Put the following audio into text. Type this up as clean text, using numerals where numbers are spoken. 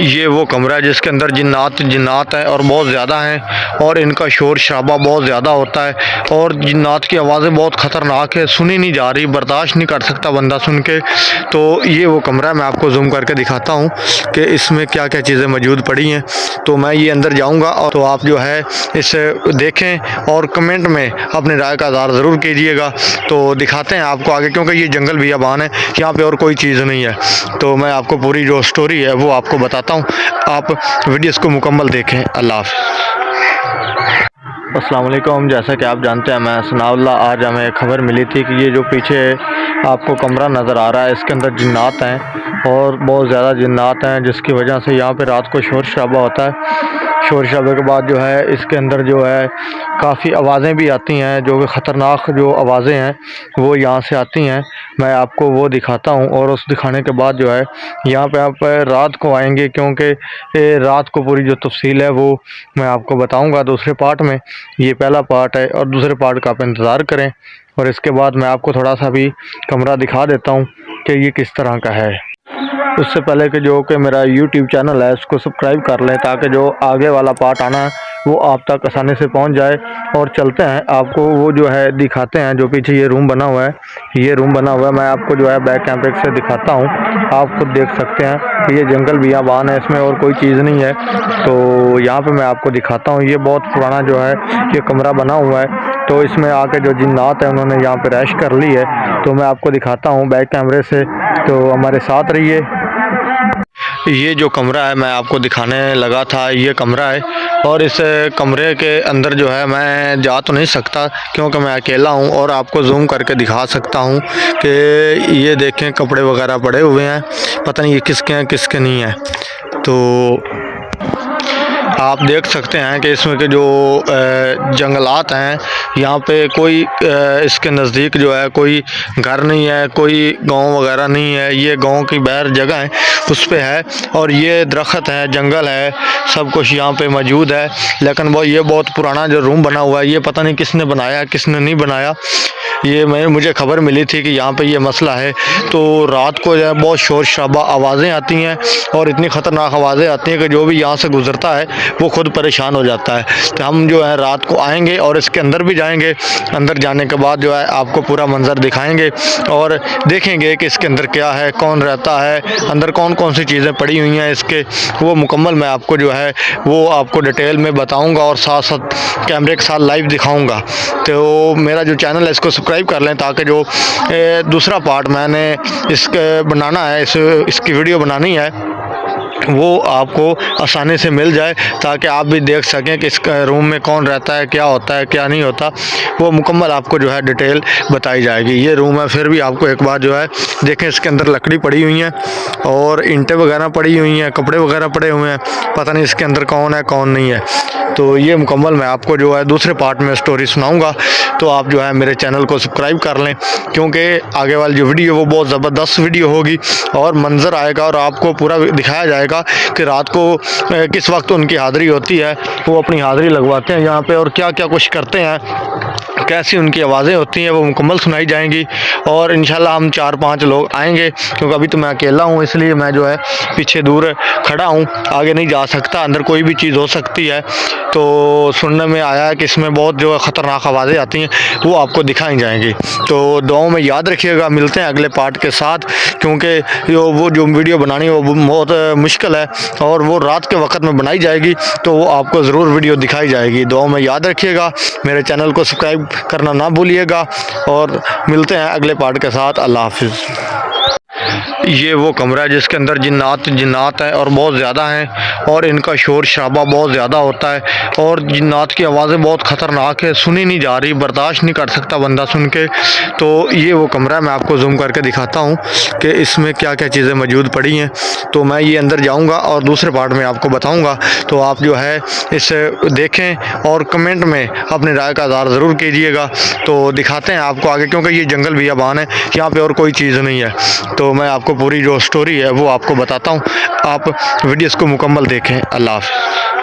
ये वो कमरा है जिसके अंदर जिन्नात हैं और बहुत ज़्यादा हैं और इनका शोर शराबा बहुत ज़्यादा होता है और जिन्नात की आवाज़ें बहुत ख़तरनाक है, सुनी नहीं जा रही, बर्दाश्त नहीं कर सकता बंदा सुन के। तो ये वो कमरा है, मैं आपको जूम करके दिखाता हूँ कि इसमें क्या क्या चीज़ें मौजूद पड़ी हैं। तो मैं ये अंदर जाऊँगा और तो आप जो है इसे देखें और कमेंट में अपनी राय का इज़हार ज़रूर कीजिएगा। तो दिखाते हैं आपको आगे, क्योंकि ये जंगल बियाबान है, यहाँ पे और कोई चीज़ नहीं है। तो मैं आपको पूरी जो स्टोरी है वो आपको बताता हूँ, आप वीडियोस को मुकम्मल देखें। अल्लाह हाफ़िज़। अस्सलाम वालेकुम। जैसा कि आप जानते हैं, मैं सनाउल्लाह। आज हमें खबर मिली थी कि ये जो पीछे आपको कमरा नज़र आ रहा है इसके अंदर जिन्नात हैं और बहुत ज़्यादा जिन्नात हैं, जिसकी वजह से यहाँ पे रात को शोर शराबा होता है। शोर शराबे के बाद जो है इसके अंदर जो है काफ़ी आवाज़ें भी आती हैं, जो कि ख़तरनाक जो आवाज़ें हैं वो यहाँ से आती हैं। मैं आपको वो दिखाता हूँ और उस दिखाने के बाद जो है यहाँ पे आप रात को आएंगे, क्योंकि रात को पूरी जो तफसील है वो मैं आपको बताऊँगा दूसरे पार्ट में। ये पहला पार्ट है और दूसरे पार्ट का आप इंतज़ार करें। और इसके बाद मैं आपको थोड़ा सा भी कमरा दिखा देता हूँ कि ये किस तरह का है। उससे पहले कि जो कि मेरा YouTube चैनल है उसको सब्सक्राइब कर लें, ताकि जो आगे वाला पार्ट आना है वो आप तक आसानी से पहुंच जाए। और चलते हैं, आपको वो जो है दिखाते हैं। जो पीछे ये रूम बना हुआ है, ये रूम बना हुआ है, मैं आपको जो है बैक कैमरे से दिखाता हूँ। आप खुद देख सकते हैं कि ये जंगल बियाबान है, इसमें और कोई चीज़ नहीं है। तो यहाँ पे मैं आपको दिखाता हूँ, ये बहुत पुराना जो है ये कमरा बना हुआ है। तो इसमें आके जो जिन्नात है उन्होंने यहाँ पे रैश कर ली है। तो मैं आपको दिखाता हूँ बैक कैमरे से, तो हमारे साथ रहिए। ये जो कमरा है मैं आपको दिखाने लगा था, ये कमरा है और इस कमरे के अंदर जो है मैं जा तो नहीं सकता क्योंकि मैं अकेला हूँ। और आपको जूम करके दिखा सकता हूँ कि ये देखें कपड़े वगैरह पड़े हुए हैं, पता नहीं ये किसके हैं किसके नहीं है। तो आप देख सकते हैं कि इसमें के जो जंगलात हैं, यहाँ पे कोई इसके नज़दीक जो है कोई घर नहीं है, कोई गांव वगैरह नहीं है। ये गांव की बाहर जगह है उस पे है और ये दरख्त है, जंगल है, सब कुछ यहाँ पे मौजूद है। लेकिन वो ये बहुत पुराना जो रूम बना हुआ है, ये पता नहीं किसने बनाया किसने नहीं बनाया। ये मुझे खबर मिली थी कि यहाँ पे ये मसला है। तो रात को जो है बहुत शोर शराबा आवाज़ें आती हैं और इतनी ख़तरनाक आवाज़ें आती हैं कि जो भी यहाँ से गुज़रता है वो खुद परेशान हो जाता है। तो हम जो है रात को आएंगे और इसके अंदर भी जाएंगे। अंदर जाने के बाद जो है आपको पूरा मंज़र दिखाएंगे और देखेंगे कि इसके अंदर क्या है, कौन रहता है, अंदर कौन कौन सी चीज़ें पड़ी हुई हैं इसके, वो मुकम्मल मैं आपको जो है वो आपको डिटेल में बताऊँगा और साथ साथ कैमरे के साथ लाइव दिखाऊँगा। तो मेरा जो चैनल है इसको सब्सक्राइब कर लें, ताकि जो दूसरा पार्ट मैंने इसके बनाना है, इसकी वीडियो बनानी है, वो आपको आसानी से मिल जाए, ताकि आप भी देख सकें कि इस रूम में कौन रहता है, क्या होता है क्या नहीं होता। वो मुकम्मल आपको जो है डिटेल बताई जाएगी। ये रूम है, फिर भी आपको एक बार जो है देखें, इसके अंदर लकड़ी पड़ी हुई है और ईंटें वगैरह पड़ी हुई हैं, कपड़े वगैरह पड़े हुए हैं, पता नहीं इसके अंदर कौन है कौन नहीं है। तो ये मुकम्मल मैं आपको जो है दूसरे पार्ट में स्टोरी सुनाऊंगा। तो आप जो है मेरे चैनल को सब्सक्राइब कर लें, क्योंकि आगे वाली जो वीडियो वो बहुत ज़बरदस्त वीडियो होगी और मंज़र आएगा और आपको पूरा दिखाया जाएगा कि रात को किस वक्त उनकी हाज़िरी होती है, वो अपनी हाज़िरी लगवाते हैं यहाँ पे और क्या क्या कुछ करते हैं, कैसी उनकी आवाज़ें होती हैं, वो मुकम्मल सुनाई जाएंगी। और इंशाल्लाह हम 4-5 लोग आएंगे, क्योंकि अभी तो मैं अकेला हूँ, इसलिए मैं जो है पीछे दूर खड़ा हूँ, आगे नहीं जा सकता, अंदर कोई भी चीज़ हो सकती है। तो सुनने में आया है कि इसमें बहुत जो है ख़तरनाक आवाज़ें आती हैं, वो आपको दिखाई जाएंगी। तो दुआओं में याद रखिएगा। मिलते हैं अगले पार्ट के साथ, क्योंकि वो जो वीडियो बनानी है वो बहुत मुश्किल है और वो रात के वक्त में बनाई जाएगी, तो वो आपको ज़रूर वीडियो दिखाई जाएगी। दुआओं में याद रखिएगा, मेरे चैनल को सब्सक्राइब करना ना भूलिएगा और मिलते हैं अगले पार्ट के साथ। अल्लाह हाफिज़। ये वो कमरा है जिसके अंदर जिन्नात हैं और बहुत ज़्यादा हैं और इनका शोर शराबा बहुत ज़्यादा होता है और जिन्नात की आवाज़ें बहुत ख़तरनाक है, सुनी नहीं जा रही, बर्दाश्त नहीं कर सकता बंदा सुन के। तो ये वो कमरा है, मैं आपको जूम करके दिखाता हूँ कि इसमें क्या क्या चीज़ें मौजूद पड़ी हैं। तो मैं ये अंदर जाऊँगा और दूसरे पार्ट में आपको बताऊँगा। तो आप जो है इसे देखें और कमेंट में अपनी राय का इज़हार ज़रूर कीजिएगा। तो दिखाते हैं आपको आगे, क्योंकि ये जंगल बियाबान है, यहाँ पे और कोई चीज़ नहीं है। तो मैं आपको पूरी जो स्टोरी है वो आपको बताता हूँ, आप वीडियोस को मुकम्मल देखें। अल्लाह हाफ़िज़।